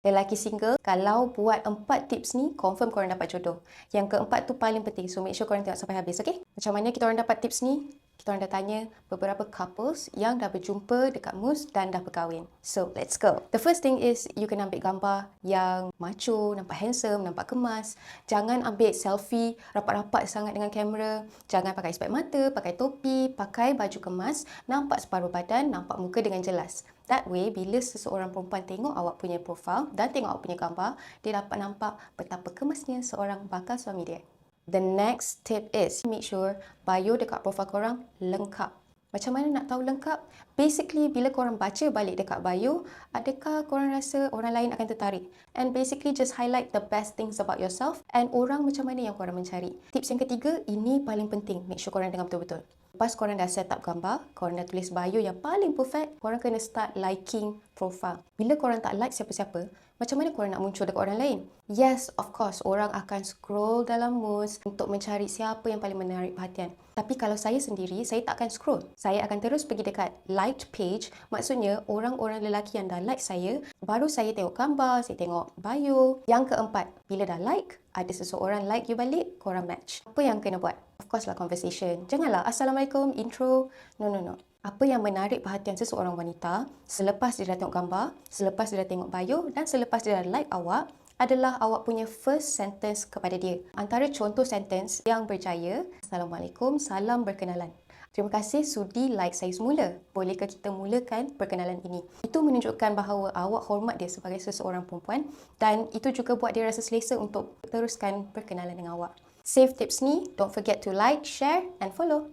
Lelaki single, kalau buat 4 tips ni, confirm korang dapat jodoh. Yang keempat tu paling penting, so make sure korang tengok sampai habis, okay? Macam mana kita orang dapat tips ni? Kita orang dah tanya beberapa couples yang dah berjumpa dekat MUS dan dah berkahwin. So, let's go. The first thing is, you kena ambil gambar yang macho, nampak handsome, nampak kemas. Jangan ambil selfie rapat-rapat sangat dengan kamera. Jangan pakai spek mata, pakai topi, pakai baju kemas, nampak separuh badan, nampak muka dengan jelas. That way, bila seseorang perempuan tengok awak punya profile dan tengok awak punya gambar, dia dapat nampak betapa kemasnya seorang bakal suami dia. The next tip is, make sure bio dekat profile korang lengkap. Macam mana nak tahu lengkap? Basically, bila korang baca balik dekat bio, adakah korang rasa orang lain akan tertarik? And basically, just highlight the best things about yourself and orang macam mana yang korang mencari. Tips yang ketiga, ini paling penting. Make sure korang dengar betul-betul. Lepas korang dah set up gambar, korang dah tulis bio yang paling perfect, korang kena start liking profile. Bila korang tak like siapa-siapa, macam mana korang nak muncul dekat orang lain? Yes, of course, orang akan scroll dalam MUS untuk mencari siapa yang paling menarik perhatian. Tapi kalau saya sendiri, saya tak akan scroll. Saya akan terus pergi dekat liked page. Maksudnya, orang-orang lelaki yang dah like saya, baru saya tengok gambar, saya tengok bio. Yang keempat, bila dah like, ada seseorang like you balik, korang match. Apa yang kena buat? Of course lah, conversation. Janganlah, Assalamualaikum, intro. No. Apa yang menarik perhatian seseorang wanita selepas dia dah tengok gambar, selepas dia dah tengok bio dan selepas dia dah like awak adalah awak punya first sentence kepada dia. Antara contoh sentence yang berjaya, Assalamualaikum, salam berkenalan. Terima kasih sudi like saya semula. Bolehkah kita mulakan perkenalan ini? Itu menunjukkan bahawa awak hormat dia sebagai seseorang perempuan dan itu juga buat dia rasa selesa untuk teruskan perkenalan dengan awak. Save tips ni, don't forget to like, share and follow.